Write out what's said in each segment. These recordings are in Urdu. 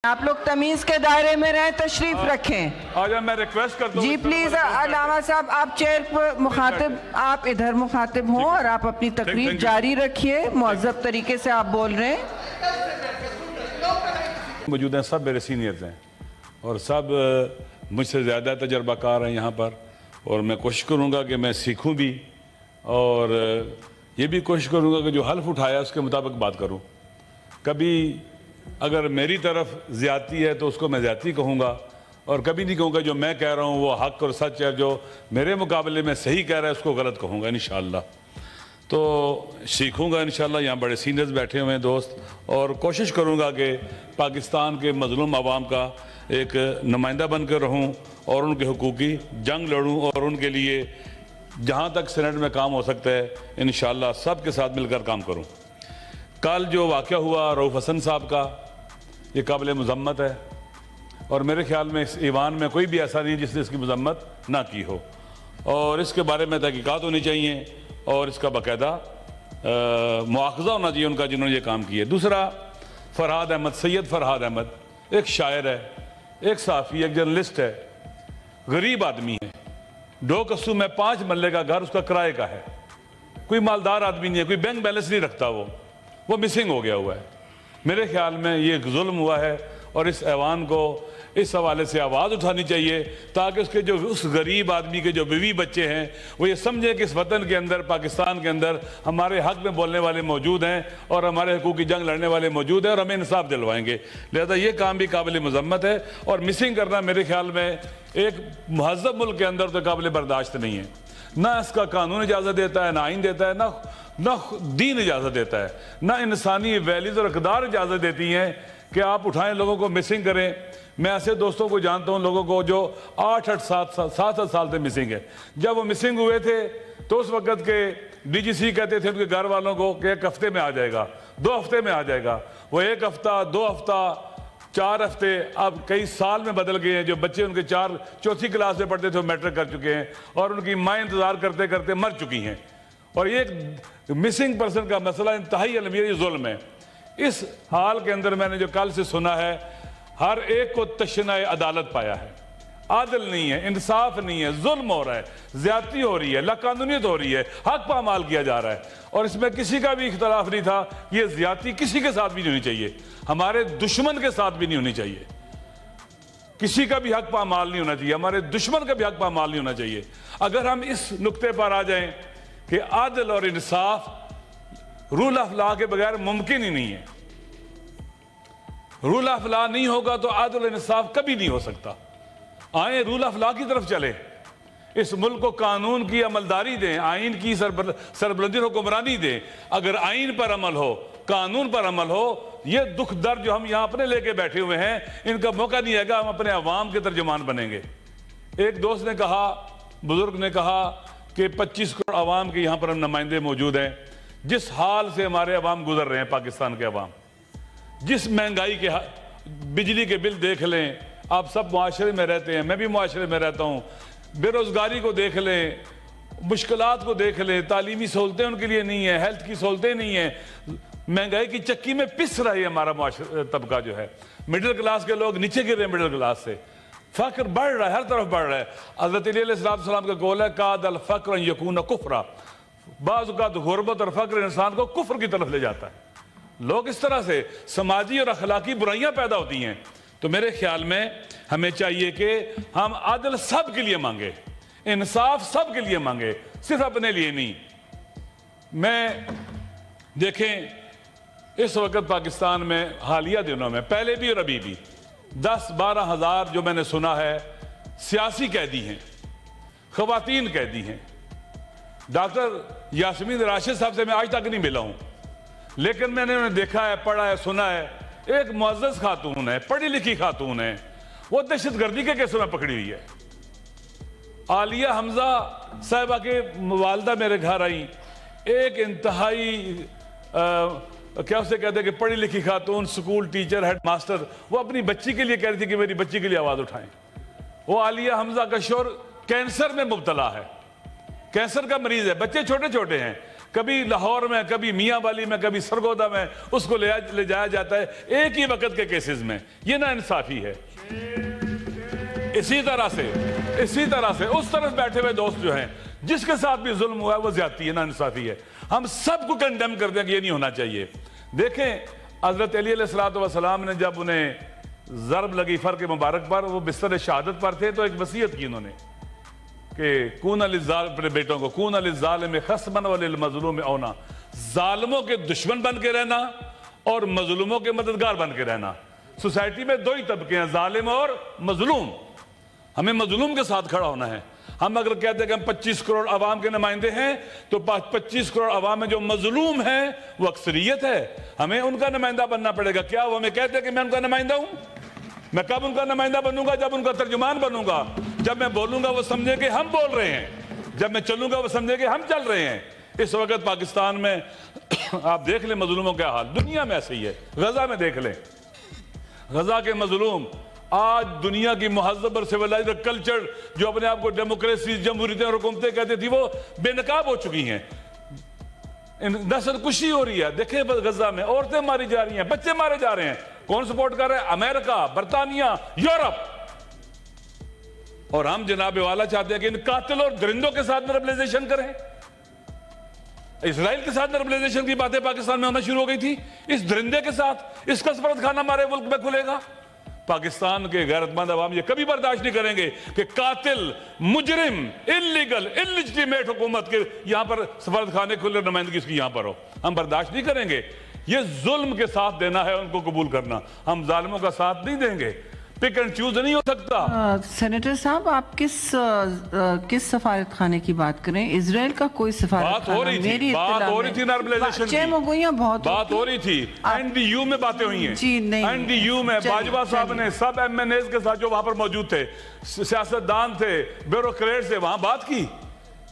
آپ لوگ تمیز کے دائرے میں رہیں، تشریف رکھیں۔ آجا میں ریکویسٹ کرتا ہوں جی پلیز علامہ صاحب، آپ چیئر پر مخاطب، آپ ادھر مخاطب ہوں اور آپ اپنی تقریر جاری رکھیے، مہذب طریقے سے آپ بول رہے ہیں۔ موجود ہیں، سب میرے سینئرز ہیں اور سب مجھ سے زیادہ تجربہ کار ہیں یہاں پر، اور میں کوشش کروں گا کہ میں سیکھوں بھی اور یہ بھی کوشش کروں گا کہ جو حلف اٹھایا اس کے مطابق بات کروں۔ کبھی اگر میری طرف زیادتی ہے تو اس کو میں زیادتی کہوں گا، اور کبھی نہیں کہوں گا جو میں کہہ رہا ہوں وہ حق اور سچ ہے، جو میرے مقابلے میں صحیح کہہ رہا ہے اس کو غلط کہوں گا انشاءاللہ۔ تو سیکھوں گا انشاءاللہ، یہاں بڑے سینئرز بیٹھے ہوئے ہیں دوست، اور کوشش کروں گا کہ پاکستان کے مظلوم عوام کا ایک نمائندہ بن کر رہوں اور ان کے حقوقی جنگ لڑوں، اور ان کے لیے جہاں تک سینٹ میں کام ہو سکتا ہے انشاءاللہ سب کے ساتھ مل کر کام کروں۔ کل جو واقعہ ہوا رؤوف حسن صاحب کا، یہ قابل مذمت ہے، اور میرے خیال میں اس ایوان میں کوئی بھی ایسا نہیں جس نے اس کی مذمت نہ کی ہو، اور اس کے بارے میں تحقیقات ہونی چاہیے اور اس کا باقاعدہ مواخذہ ہونا چاہیے ان کا جنہوں نے یہ کام کیا ہے۔ دوسرا، فرحاد احمد، سید فرحاد احمد ایک شاعر ہے، ایک صحافی، ایک جرنلسٹ ہے، غریب آدمی ہے، 2 قصو میں 5 مرلے کا گھر اس کا کرائے کا ہے، کوئی مالدار آدمی نہیں ہے، کوئی بینک بیلنس نہیں رکھتا، وہ مسنگ ہو گیا ہوا ہے۔ میرے خیال میں یہ ایک ظلم ہوا ہے، اور اس ایوان کو اس حوالے سے آواز اٹھانی چاہیے تاکہ اس غریب آدمی کے جو بیوی بچے ہیں وہ یہ سمجھیں کہ اس وطن کے اندر، پاکستان کے اندر ہمارے حق میں بولنے والے موجود ہیں اور ہمارے حقوق کی جنگ لڑنے والے موجود ہیں، اور ہمیں انصاف دلوائیں گے۔ لہذا یہ کام بھی قابل مذمت ہے، اور مسنگ کرنا میرے خیال میں ایک مہذب ملک کے اندر تو قابل برداشت نہیں ہے۔ نہ اس کا قانون اجازت دیتا ہے، نہ آئین دیتا ہے، نہ دین اجازت دیتا ہے، نہ انسانی ویلیز اور اقدار اجازت دیتی ہیں کہ آپ اٹھائیں لوگوں کو مسنگ کریں۔ میں ایسے دوستوں کو جانتا ہوں، لوگوں کو جو 8-8 7 سال سے مسنگ ہے۔ جب وہ مسنگ ہوئے تھے تو اس وقت کے ڈی جی سی کہتے تھے ان کے گھر والوں کو کہ 1 ہفتے میں آ جائے گا، 2 ہفتے میں آ جائے گا۔ وہ 1 ہفتہ، 2 ہفتہ، 4 ہفتے اب کئی سال میں بدل گئے ہیں۔ جو بچے ان کے 4 کلاس میں پڑھتے تھے وہ میٹرک کر چکے ہیں، اور ان کی مائیں انتظار کرتے کرتے مر چکی ہیں۔ اور یہ ایک مسنگ پرسن کا مسئلہ انتہائی المیہ، یہ ظلم ہے۔ اس حال کے اندر میں نے جو کل سے سنا ہے، ہر ایک کو تشنہ عدالت پایا ہے، عادل نہیں ہے، انصاف نہیں ہے، ظلم ہو رہا ہے، زیادتی ہو رہی ہے، لاقانونیت ہو رہی ہے، حق پامال کیا جا رہا ہے، اور اس میں کسی کا بھی اختلاف نہیں تھا۔ یہ زیادتی کسی کے ساتھ بھی نہیں ہونی چاہیے، ہمارے دشمن کے ساتھ بھی نہیں ہونی چاہیے، کسی کا بھی حق پامال نہیں ہونا چاہیے، ہمارے دشمن کا بھی حق پامال نہیں ہونا چاہیے۔ اگر ہم اس نقطے پر آ جائیں کہ عدل اور انصاف رول آف لا کے بغیر ممکن ہی نہیں ہے، رول آف لا نہیں ہوگا تو عدل و انصاف کبھی نہیں ہو سکتا۔ آئیں رول آف لا کی طرف چلیں، اس ملک کو قانون کی عملداری دیں، آئین کی سربلندی حکمرانی دیں۔ اگر آئین پر عمل ہو، قانون پر عمل ہو، یہ دکھ درد جو ہم یہاں اپنے لے کے بیٹھے ہوئے ہیں ان کا موقع نہیں ہے گا ہم اپنے عوام کے ترجمان بنیں گے۔ ایک دوست نے کہا، بزرگ نے کہا کہ 25 کروڑ عوام کے یہاں پر ہم نمائندے موجود ہیں۔ جس حال سے ہمارے عوام گزر رہے ہیں، پاکستان کے عوام، جس مہنگائی کے، بجلی کے بل دیکھ لیں، آپ سب معاشرے میں رہتے ہیں، میں بھی معاشرے میں رہتا ہوں، بے روزگاری کو دیکھ لیں، مشکلات کو دیکھ لیں، تعلیمی سہولتیں ان کے لیے نہیں ہیں، ہیلتھ کی سہولتیں نہیں ہیں، مہنگائی کی چکی میں پس رہا ہے ہمارا معاشرہ طبقہ جو ہے، مڈل کلاس کے لوگ نیچے گر رہے ہیں مڈل کلاس سے، فقر بڑھ رہا ہے، ہر طرف بڑھ رہا ہے۔ حضرت علی علیہ السلام کا قول ہے، قاد الفقر ان یکون کفرا، بعض اوقات غربت اور فقر انسان کو کفر کی طرف لے جاتا ہے۔ لوگ اس طرح سے سماجی اور اخلاقی برائیاں پیدا ہوتی ہیں۔ تو میرے خیال میں ہمیں چاہیے کہ ہم عدل سب کے لیے مانگے، انصاف سب کے لیے مانگے، صرف اپنے لیے نہیں۔ میں دیکھیں اس وقت پاکستان میں حالیہ دنوں میں، پہلے بھی اور ابھی بھی 10-12 ہزار جو میں نے سنا ہے سیاسی قیدی ہیں، خواتین قیدی ہیں۔ ڈاکٹر یاسمین راشد صاحب سے میں آج تک نہیں ملا ہوں، لیکن میں نے انہیں دیکھا ہے، پڑھا ہے، سنا ہے۔ ایک معزز خاتون ہے، پڑھی لکھی خاتون ہے، وہ دہشت گردی کے کیسوں میں پکڑی ہوئی ہے۔ عالیہ حمزہ صاحبہ کے والدہ میرے گھر آئیں، ایک انتہائی کیا اسے کہتے ہیں کہ پڑھی لکھی خاتون، سکول ٹیچر، ہیڈ ماسٹر، وہ اپنی بچی کے لیے کہہ رہی تھی کہ میری بچی کے لیے آواز اٹھائیں۔ وہ عالیہ حمزہ کا شوہر کینسر میں مبتلا ہے، کینسر کا مریض ہے، بچے چھوٹے چھوٹے ہیں، کبھی لاہور میں، کبھی میاں والی میں، کبھی سرگودا میں اس کو لے جایا جاتا ہے ایک ہی وقت کے کیسز میں. یہ نا انصافی ہے. اسی طرح سے اس طرف بیٹھے ہوئے دوست جو ہیں جس کے ساتھ بھی ظلم ہوا ہے وہ زیادتی ہے، نا انصافی ہے. ہم سب کو کنڈیم کرتے ہیں کہ یہ نہیں ہونا چاہیے. دیکھیں حضرت علی علیہ السلام نے جب انہیں ضرب لگی فرق مبارک پر، وہ بستر شہادت پر تھے، تو ایک وصیت کی انہوں نے کہ کون اپنے بیٹوں کو کون للظالم خصما وللمظلوم اونا، ظالموں کے دشمن بن کے رہنا اور مظلوموں کے مددگار بن کے رہنا. سوسائٹی میں دو ہی طبقے ہیں، ظالم اور مظلوم. ہمیں مظلوم کے ساتھ کھڑا ہونا ہے. ہم اگر کہتے ہیں کہ ہم 25 کروڑ عوام کے نمائندے ہیں تو 25 کروڑ عوام میں جو مظلوم ہیں وہ اکثریت ہے، ہمیں ان کا نمائندہ بننا پڑے گا. کیا وہ ہمیں کہتے ہیں کہ میں ان کا نمائندہ ہوں؟ میں کب ان کا نمائندہ بنوں گا؟ جب ان کا ترجمان بنوں گا. جب میں بولوں گا وہ سمجھے کہ ہم بول رہے ہیں، جب میں چلوں گا وہ سمجھے کہ ہم چل رہے ہیں. اس وقت پاکستان میں آپ دیکھ لیں مظلوموں کا حال، دنیا میں ایسے ہی ہے. غزہ میں دیکھ لیں، غزہ کے مظلوم آج دنیا کی مہذب اور سویلائزڈ کلچر جو اپنے آپ کو ڈیموکریسی، جمہوریتیں اور حکومتیں کہتے تھی، وہ بے نقاب ہو چکی ہیں. نسل کشی ہو رہی ہے. دیکھیں غزہ میں عورتیں ماری جا رہی ہیں، بچے مارے جا رہے ہیں. کون سپورٹ کر رہے ہیں؟ امریکہ، برطانیہ، یورپ. اور ہم جناب والا چاہتے ہیں کہ ان قاتل اور درندوں کے ساتھ نرملائزیشن کریں. اسرائیل کے ساتھ نرملائزیشن کی باتیں پاکستان میں ہونا شروع ہو گئی تھی. اس درندے کے ساتھ اس کا سفارت خانہ ہمارے ملک میں کھلے گا. پاکستان کے غیرت مند عوام یہ کبھی برداشت نہیں کریں گے کہ قاتل، مجرم، انلیجیٹمیٹ حکومت کے یہاں پر سفارت خانے کھلے، نمائندگی اس کی یہاں پر ہو. ہم برداشت نہیں کریں گے. یہ ظلم کے ساتھ دینا ہے، ان کو قبول کرنا. ہم ظالموں کا ساتھ نہیں دیں گے. پک اینڈ چوز نہیں ہو سکتا. سینیٹر صاحب آپ کس سفارت خانے کی بات کریں؟ اسرائیل کا کوئی سفارت خانہ؟ بات ہو رہی تھی نارملائزیشن کی، بات ہو رہی تھی. این ڈی یو میں باتیں ہوئی ہیں. این ڈی یو میں باجوہ صاحب نے سب ایم این ایز کے ساتھ جو وہاں پر موجود تھے، سیاستدان تھے، بیوروکریٹ سے وہاں بات کی.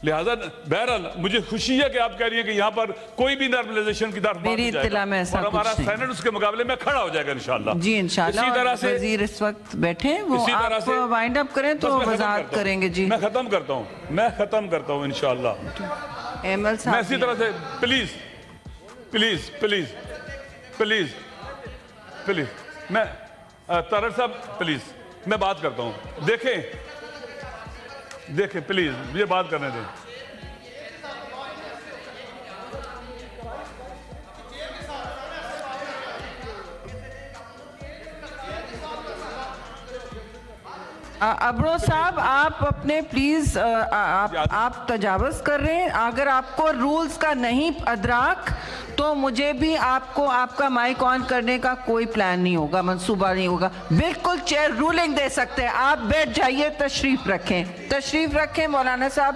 لہذا بہرحال مجھے خوشی ہے کہ آپ کہہ رہی ہیں کہ یہاں پر کوئی بھی نارملائزیشن کی طرف بات نہیں جائے گا، اور ہمارا سینٹ اس کے مقابلے میں کھڑا ہو جائے گا انشاءاللہ. جی انشاءاللہ. اسی طرح سے وزیر اس وقت بیٹھے ہیں، وہ آپ وائنڈ اپ کریں تو وضاحت کریں گے. جی میں ختم کرتا ہوں انشاءاللہ. ایمل صاحب میں اسی طرح سے پلیز میں طاہر صاحب پلیز میں بات کرتا ہوں. دیکھیں پلیز یہ بات کرنے دیں. ابرو صاحب آپ اپنے پلیز آپ تجاوز کر رہے ہیں. اگر آپ کو رولز کا نہیں ادراک تو مجھے بھی آپ کو آپ کا مائک آن کرنے کا کوئی پلان نہیں ہوگا، منصوبہ نہیں ہوگا. بالکل چیئر رولنگ دے سکتے ہیں. آپ بیٹھ جائیے، تشریف رکھیں مولانا صاحب.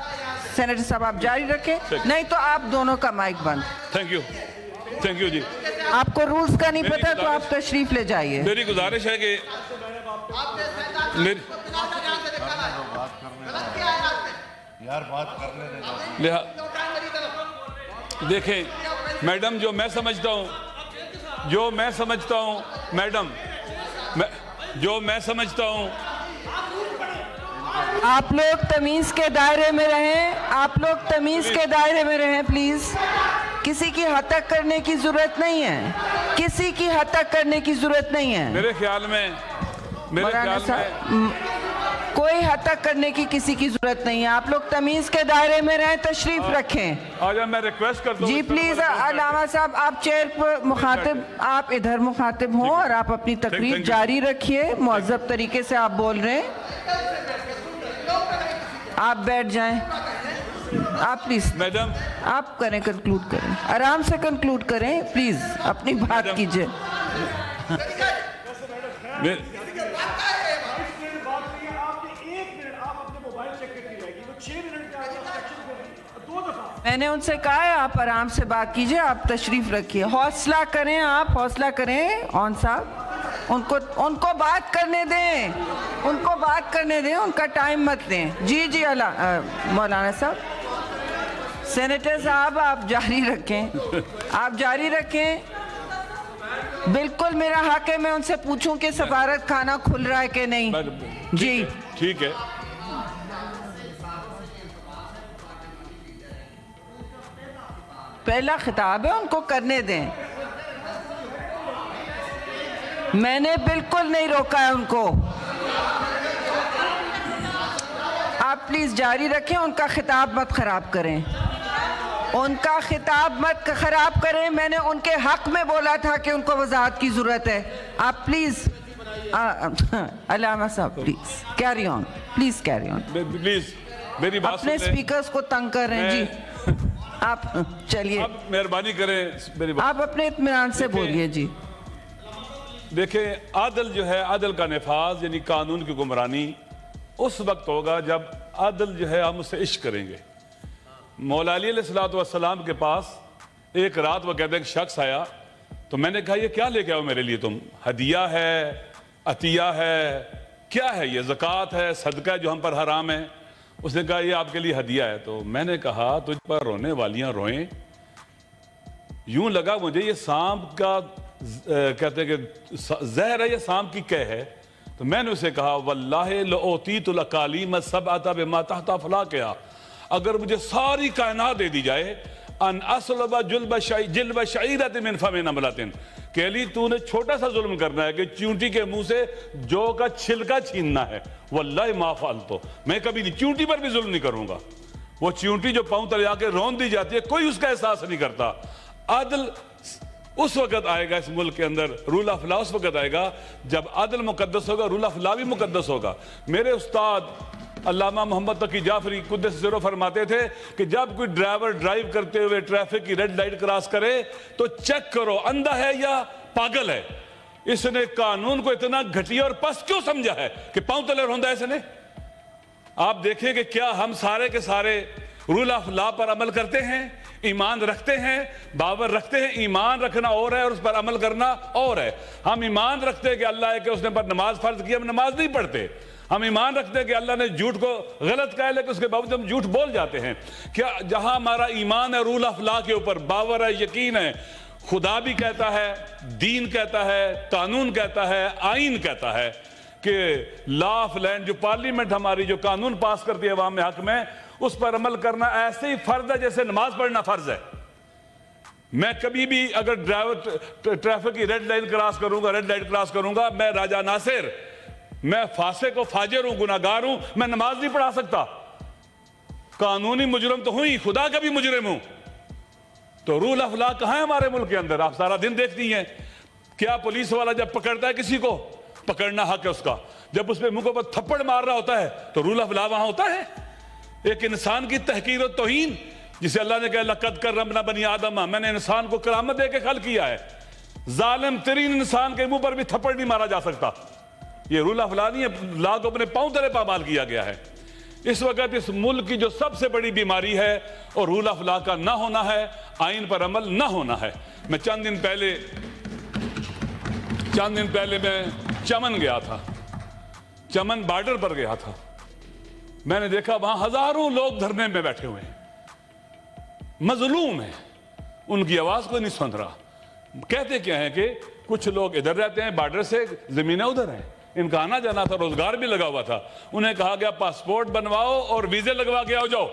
سینیٹر صاحب آپ جاری رکھیں، نہیں تو آپ دونوں کا مائک بند. تھینک یو جی. آپ کو رولز کا نہیں پتا تو آپ تشریف لے جائیے. میری گزارش ہے کہ دیکھیں میڈم، جو میں سمجھتا ہوں آپ لوگ تمیز کے دائرے میں رہیں، پلیز. کسی کی حتک کرنے کی ضرورت نہیں ہے. میرے خیال میں کوئی حتک کرنے کی کسی کی ضرورت نہیں ہے. آپ لوگ تمیز کے دائرے میں رہیں، تشریف رکھیں. آجا میں ریکویسٹ کرتا ہوں. جی پلیز علامہ صاحب آپ چیئر پر آپ ادھر مخاطب ہوں اور آپ اپنی تقریر جاری رکھیے. مہذب طریقے سے آپ بول رہے ہیں. آپ بیٹھ جائیں. آپ پلیز میڈم آپ کنکلوڈ کریں، آرام سے کنکلوڈ کریں پلیز، اپنی بات کیجئے. میں نے ان سے کہا ہے آپ آرام سے بات کیجئے، آپ تشریف رکھیے. حوصلہ کریں آن صاحب. ان کو بات کرنے دیں، ان کا ٹائم مت دیں. جی مولانا صاحب. سینیٹر صاحب آپ جاری رکھیں. بالکل میرا حق ہے میں ان سے پوچھوں کہ سفارت خانہ کھل رہا ہے کہ نہیں. جی ٹھیک ہے. پہلا خطاب ہے، ان کو کرنے دیں. میں نے بالکل نہیں روکا ہے ان کو. آپ پلیز جاری رکھیں، ان کا خطاب مت خراب کریں. ان کا خطاب مت خراب کریں. میں نے ان کے حق میں بولا تھا کہ ان کو وضاحت کی ضرورت ہے. آپ پلیز علامہ صاحب please carry on, please carry on. Please میری بات اپنے سپیکرز کو تنگ کر رہے ہیں. جی آپ چلیے، مہربانی کریں میری بات. آپ اپنے اطمینان سے بولیے. جی دیکھیں، عدل جو ہے، عدل کا نفاذ یعنی قانون کی حکمرانی اس وقت ہوگا جب عدل جو ہے ہم اس سے عشق کریں گے. مولا علی علیہ السلام کے پاس ایک رات وہ کہتے ہیں ایک شخص آیا، تو میں نے کہا یہ کیا لے کے آؤ میرے لیے تم؟ ہدیہ ہے، عطیہ ہے، کیا ہے یہ؟ زکوٰۃ ہے، صدقہ ہے جو ہم پر حرام ہے. اس نے کہا یہ آپ کے لیے ہدیہ ہے. تو میں نے کہا تجھ پر رونے والیاں روئیں. یوں لگا مجھے یہ سانپ کا کہتے ہیں کہ زہر ہے یا سانپ کی قے ہے. تو میں نے اسے کہا واللہ لأوتیت الاقالیم السبعۃ بما تحت افلاکہا، اگر مجھے ساری کائنات دے دی جائے ان اسلب جلب شعیرۃ من فم نملۃ، کہ علی تو نے چھوٹا سا ظلم کرنا ہے کہ چونٹی کے منہ سے جو کا چھلکا چھیننا ہے، واللہ ما فعلت، میں کبھی نہیں چونٹی پر بھی ظلم نہیں کروں گا. وہ چونٹی جو پاؤں تلے آ کے رون دی جاتی ہے، کوئی اس کا احساس نہیں کرتا. عدل اس وقت آئے گا اس ملک کے اندر، رول آف لا اس وقت آئے گا جب عدل مقدس ہوگا، رول آف لا بھی مقدس ہوگا. میرے استاد علامہ محمد تقی جعفری قدس سرہ فرماتے تھے کہ جب کوئی ڈرائیور ڈرائیو کرتے ہوئے ٹریفک کی ریڈ لائٹ کراس کرے تو چیک کرو اندھا ہے یا پاگل ہے. اس نے قانون کو اتنا گھٹیا اور پس کیوں سمجھا ہے کہ پاؤں تلے روندا ہے اس نے؟ آپ دیکھیں کہ کیا ہم سارے کے سارے رول آف لا پر عمل کرتے ہیں، ایمان رکھتے ہیں، باور رکھتے ہیں. ایمان رکھنا اور ہے اور اس پر عمل کرنا اور ہے. ہم ایمان رکھتے ہیں کہ اللہ ہے کہ اس نے پر نماز فرض کی، ہم نماز نہیں پڑھتے. ہم ایمان رکھتے ہیں کہ اللہ نے جھوٹ کو غلط کہا ہے لیکن اس کے باوجود ہم جھوٹ بول جاتے ہیں. کیا جہاں ہمارا ایمان ہے، رول آف لا کے اوپر باور ہے، یقین ہے، خدا بھی کہتا ہے، دین کہتا ہے، قانون کہتا ہے، آئین کہتا ہے کہ لا آف لینڈ، جو پارلیمنٹ ہماری جو قانون پاس کرتی ہے عوام حق میں، اس پر عمل کرنا ایسے ہی فرض ہے جیسے نماز پڑھنا فرض ہے. میں کبھی بھی اگر ڈرائیور ٹریفک کی ریڈ لائٹ کراس کروں گا، میں راجہ ناصر، میں فاسق و فاجر ہوں، گناہگار ہوں، میں نماز نہیں پڑھا سکتا. قانونی مجرم تو ہوں ہی، خدا کا بھی مجرم ہوں. تو رول آف لا کہاں ہے ہمارے ملک کے اندر؟ آپ سارا دن دیکھتی ہیں. کیا پولیس والا جب پکڑتا ہے کسی کو، پکڑنا حق ہے اس کا، جب اس پہ منہ پر تھپڑ مار رہا ہوتا ہے تو رول آف لا وہاں ہوتا ہے؟ ایک انسان کی تحقیر و توہین، جسے اللہ نے کہا لقد کرمنا بنی آدم، میں نے انسان کو کرامت دے کے خلق کیا ہے. ظالم ترین انسان کے منہ پر بھی تھپڑ نہیں مارا جا سکتا. یہ رول آف لا نہیں ہے، لا کو اپنے پاؤں تلے پامال کیا گیا ہے. اس وقت اس ملک کی جو سب سے بڑی بیماری ہے اور رول آف لا کا نہ ہونا ہے، آئین پر عمل نہ ہونا ہے. میں چند دن پہلے میں چمن گیا تھا، چمن بارڈر پر گیا تھا. میں نے دیکھا وہاں ہزاروں لوگ دھرنے میں بیٹھے ہوئے ہیں، مظلوم ہیں، ان کی آواز کوئی نہیں سن رہا. کہتے کیا ہیں کہ کچھ لوگ ادھر رہتے ہیں، بارڈر سے زمینیں ادھر ہیں، ان کا آنا جانا تھا، روزگار بھی لگا ہوا تھا. انہیں کہا گیا پاسپورٹ بنواؤ اور ویزے لگوا کے آؤ جاؤ.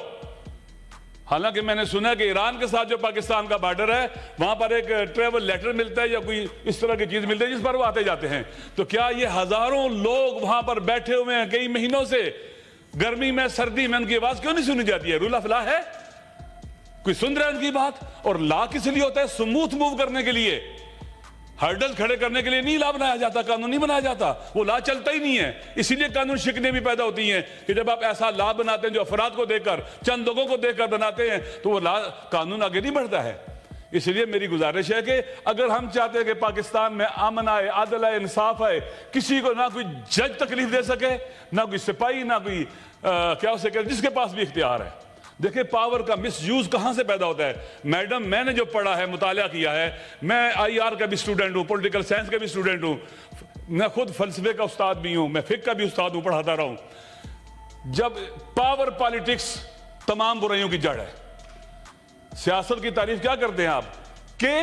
حالانکہ میں نے سنا کہ ایران کے ساتھ جو پاکستان کا بارڈر ہے وہاں پر ایک ٹریول لیٹر ملتا ہے یا کوئی اس طرح کی چیز ملتی ہے جس پر وہ آتے جاتے ہیں. تو کیا یہ ہزاروں لوگ وہاں پر بیٹھے ہوئے ہیں کئی مہینوں سے، گرمی میں سردی میں، ان کی آواز کیوں نہیں سنی جاتی ہے؟ رول آف لا ہے؟ کوئی سن رہا ہے ان کی بات؟ اور لا کس لیے ہوتا ہے؟ سموتھ موو کرنے کے لیے، ہرڈل کھڑے کرنے کے لیے نہیں لا بنایا جاتا، قانون نہیں بنایا جاتا. وہ لا چلتا ہی نہیں ہے. اسی لیے قانون شکنیں بھی پیدا ہوتی ہیں کہ جب آپ ایسا لا بناتے ہیں جو افراد کو دیکھ کر، چند لوگوں کو دیکھ کر بناتے ہیں تو وہ لا قانون آگے نہیں بڑھتا ہے. اس لیے میری گزارش ہے کہ اگر ہم چاہتے ہیں کہ پاکستان میں امن آئے، عدل آئے، انصاف آئے، کسی کو نہ کوئی جج تکلیف دے سکے، نہ کوئی سپاہی، نہ کوئی کیا اسے کہتے جس کے پاس بھی اختیار ہے. دیکھیں پاور کا مس یوز کہاں سے پیدا ہوتا ہے. میڈم میں نے جو پڑھا ہے، مطالعہ کیا ہے، میں آئی آر کا بھی اسٹوڈنٹ ہوں، پولیٹیکل سائنس کا بھی اسٹوڈنٹ ہوں، میں خود فلسفے کا استاد بھی ہوں، میں فقہ کا بھی استاد ہوں، پڑھاتا رہا ہوں. جب پاور پالیٹکس تمام برائیوں کی جڑ ہے. سیاست کی تعریف کیا کرتے ہیں آپ کہ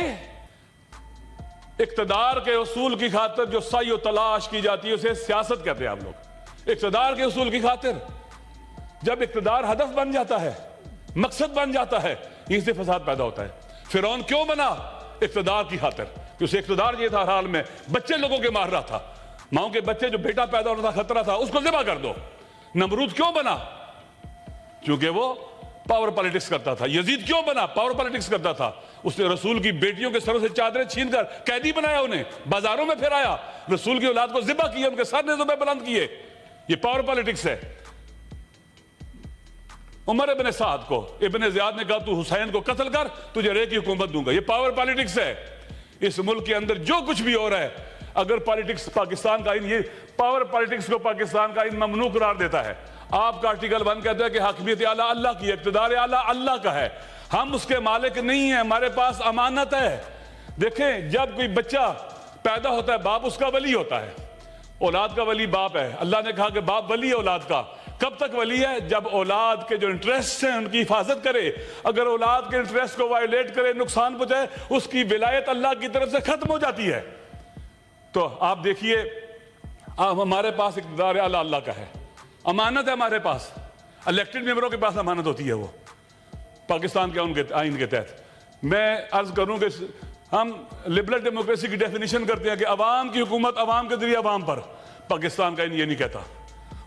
اقتدار کے اصول کی خاطر جو سعی و تلاش کی جاتی ہے اسے سیاست کہتے ہیں آپ لوگ. اقتدار کے اصول کی خاطر جب اقتدار ہدف بن جاتا ہے، مقصد بن جاتا ہے، اس سے فساد پیدا ہوتا ہے. فرعون کیوں بنا؟ اقتدار کی خاطر، کہ اسے اقتدار یہ تھا ہر حال میں، بچے لوگوں کے مار رہا تھا، ماؤں کے بچے جو بیٹا پیدا ہونا تھا خطرہ تھا، اس کو ذبح کر دو۔ نمرود کیوں بنا؟ کیونکہ وہ پاور پالیٹکس کرتا تھا۔ یزید کیوں بنا؟ پاور پالیٹکس کرتا تھا، اس نے رسول کی بیٹیوں کے سروں سے چادریں چھین کر قیدی بنایا، انہیں بازاروں میں پھرایا، رسول کی اولاد کو ذبح کیا، ان کے سر نیزوں پہ بلند کیے۔ یہ پاور پالیٹکس ہے۔ عمر ابن سعد کو ابن زیاد نے کہا تو حسین کو قتل کر، تجھے رے کی حکومت دوں گا۔ یہ پاور پالیٹکس ہے۔ اس ملک کے اندر جو کچھ بھی ہو رہا ہے، اگر پالیٹکس پاکستان کا آئین، یہ پاور پالیٹکس کو پاکستان کا آئین ممنوع قرار دیتا ہے۔ آپ کا آرٹیکل 1 کہتا ہے کہ حاکمیت اعلیٰ اللہ کی ہے، اقتدار اعلیٰ اللہ کا ہے، ہم اس کے مالک نہیں ہیں، ہمارے پاس امانت ہے۔ دیکھیں، جب کوئی بچہ پیدا ہوتا ہے، باپ اس کا ولی ہوتا ہے، اولاد کا ولی باپ ہے۔ اللہ نے کہا کہ باپ ولی ہے اولاد کا۔ کب تک ولی ہے؟ جب اولاد کے جو انٹریسٹ ہیں ان کی حفاظت کرے۔ اگر اولاد کے انٹریسٹ کو وائلیٹ کرے، نقصان پہنچائے، اس کی ولایت اللہ کی طرف سے ختم ہو جاتی ہے۔ تو آپ دیکھیے، ہمارے پاس اقتدار اعلیٰ اللہ کا ہے، امانت ہے ہمارے پاس، الیکٹڈ ممبروں کے پاس امانت ہوتی ہے وہ پاکستان کے آئین کے تحت۔ میں عرض کروں کہ ہم لبرل ڈیموکریسی کی ڈیفینیشن کرتے ہیں کہ عوام کی حکومت عوام کے ذریعے عوام پر۔ پاکستان کا آئین یہ نہیں کہتا،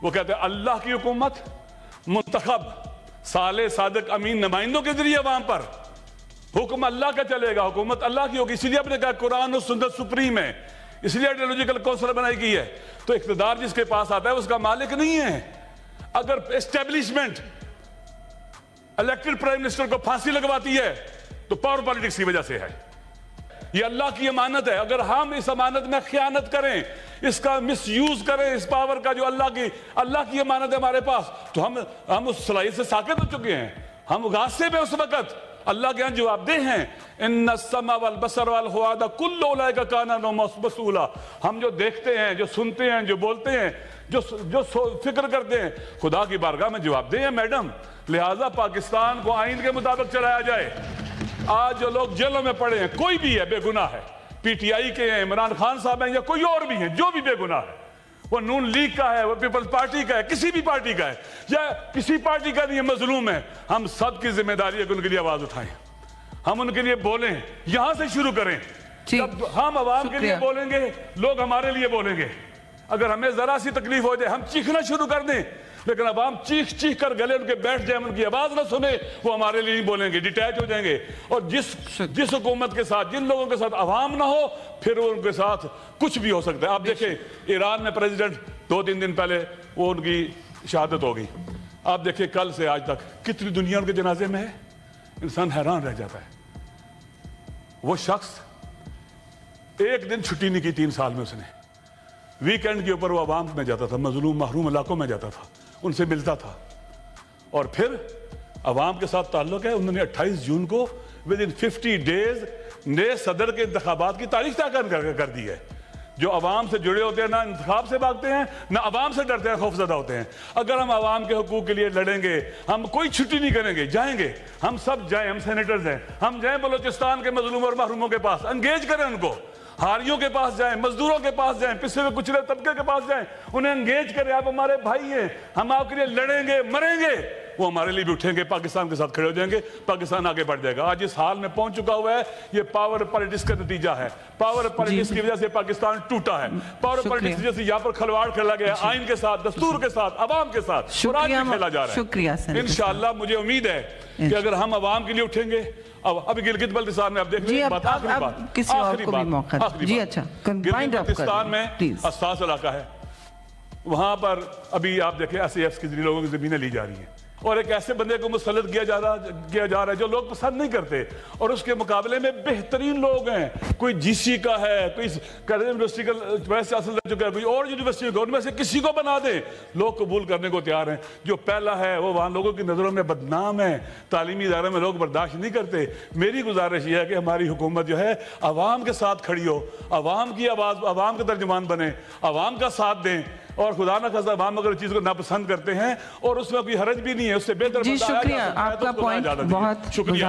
وہ کہتے ہیں اللہ کی حکومت منتخب صالح صادق امین نمائندوں کے ذریعے عوام پر، حکم اللہ کا چلے گا، حکومت اللہ کی ہوگی۔ اسی لیے آپ نے کہا قرآن و سنت سپریم ہے، اس لیے آئیڈیالوجیکل کونسل بنائی گئی ہے۔ تو اقتدار جس کے پاس آتا ہے اس کا مالک نہیں ہے۔ اگر اسٹیبلشمنٹ الیکٹڈ پرائم منسٹر کو پھانسی لگواتی ہے تو پاور پالیٹکس کی وجہ سے ہے۔ یہ اللہ کی امانت ہے، اگر ہم اس امانت میں خیانت کریں، اس کا مس یوز کریں، اس پاور کا جو اللہ کی امانت ہے ہمارے پاس، تو ہم اس صلاحیت سے ساقط ہو چکے ہیں، ہم غاصب ہیں اس وقت۔ اللہ کے ہاں جواب دہ ہیں، ان السمع والبصر والفؤاد کل اولئک کان عنہ مسئولا۔ ہم جو دیکھتے ہیں، جو سنتے ہیں، جو بولتے ہیں، جو فکر کرتے ہیں، خدا کی بارگاہ میں جواب دہ ہیں میڈم۔ لہٰذا پاکستان کو آئین کے مطابق چلایا جائے۔ آج جو لوگ جیلوں میں پڑے ہیں، کوئی بھی ہے بے گناہ ہے، پی ٹی آئی کے ہیں، عمران خان صاحب ہیں، یا کوئی اور بھی ہیں، جو بھی بے گناہ ہے، وہ نون لیگ کا ہے، وہ پیپلز پارٹی کا ہے، کسی بھی پارٹی کا ہے، یا کسی پارٹی کا نہیں ہے، مظلوم ہے، ہم سب کی ذمہ داری ہے کہ ان کے لیے آواز اٹھائیں، ہم ان کے لیے بولیں، یہاں سے شروع کریں۔ جب ہم عوام کے لیے بولیں گے، لوگ ہمارے لیے بولیں گے۔ اگر ہمیں ذرا سی تکلیف ہو جائے، ہم چیخنا شروع کر دیں، لیکن عوام چیخ چیخ کر گلے ان کے بیٹھ جائیں، ان کی آواز نہ سنیں، وہ ہمارے لیے نہیں بولیں گے، ڈیٹیچ ہو جائیں گے۔ اور جس حکومت کے ساتھ، جن لوگوں کے ساتھ عوام نہ ہو، پھر وہ ان کے ساتھ کچھ بھی ہو سکتا ہے۔ آپ دیکھیں، ایران میں پریزیڈنٹ 2-3 دن پہلے وہ ان کی شہادت ہو گئی۔ آپ دیکھیں کل سے آج تک کتنی دنیا ان کے جنازے میں ہے، انسان حیران رہ جاتا ہے۔ وہ شخص ایک دن چھٹی نہیں کی 3 سال میں، اس نے ویکینڈ کے اوپر وہ عوام میں جاتا تھا، مظلوم محروم علاقوں میں جاتا تھا، ان سے ملتا تھا، اور پھر عوام کے ساتھ تعلق ہے۔ انہوں نے 28 جون کو within 50 days نئے صدر کے انتخابات کی تاریخ طے کر دی ہے۔ جو عوام سے جڑے ہوتے ہیں، نہ انتخاب سے بھاگتے ہیں، نہ عوام سے ڈرتے ہیں، خوفزدہ ہوتے ہیں۔ اگر ہم عوام کے حقوق کے لیے لڑیں گے، ہم کوئی چھٹی نہیں کریں گے، جائیں گے، ہم سب جائیں، ہم سینیٹرز ہیں، ہم جائیں بلوچستان کے مظلوم اور محروموں کے پاس، انگیج کریں ان کو، ہاریوں کے پاس جائیں، مزدوروں کے پاس جائیں، پسے ہوئے کچلے طبقے کے پاس جائیں، انہیں انگیج کریں، آپ ہمارے بھائی ہیں، ہم آپ کے لیے لڑیں گے، مریں گے، وہ ہمارے لیے بھی اٹھیں گے، پاکستان کے ساتھ کھڑے ہو جائیں گے، پاکستان آگے بڑھ جائے گا۔ آج اس حال میں پہنچ چکا ہوا ہے، یہ پاور پالیٹکس کا نتیجہ ہے۔ پاور پالیٹکس کی وجہ سے پاکستان ٹوٹا ہے، پاور پالیٹکس کی وجہ سے یہاں پر کھلواڑ کھیلا گیا ہے، آئین کے ساتھ، دستور کے ساتھ، عوام کے ساتھ، اور آج بھی کھیلا جا رہا ہے۔ انشاءاللہ مجھے امید ہے کہ اگر ہم عوام کے لیے اٹھیں گے، ابھی گلگت بلتستان میں آپ دیکھ لیں، آخری بات، گلگت بلتستان میں حساس علاقہ ہے، وہاں پر ابھی آپ دیکھیں ایس اے ایف کے ذریعے لوگوں کی زمینیں لی جا رہی ہیں، اور ایک ایسے بندے کو مسلط کیا جا رہا ہے جو لوگ پسند نہیں کرتے، اور اس کے مقابلے میں بہترین لوگ ہیں، کوئی جی سی کا ہے، کوئی یونیورسٹی کا ویسے حاصل کر چکا ہے، کوئی اور یونیورسٹی کا، ان میں سے کسی کو بنا دیں، لوگ قبول کرنے کو تیار ہیں۔ جو پہلا ہے وہ وہاں لوگوں کی نظروں میں بدنام ہے، تعلیمی ادارے میں لوگ برداشت نہیں کرتے۔ میری گزارش یہ ہے کہ ہماری حکومت جو ہے عوام کے ساتھ کھڑی ہو، عوام کی آواز، عوام کا ترجمان بنے، عوام کا ساتھ دیں، اور خدا نہ خواستہ عوام اگر چیز کو ناپسند کرتے ہیں اور اس میں کوئی حرج بھی نہیں ہے، اس سے بہتر جی شکریہ، آپ کا پوائنٹ بہت شکریہ۔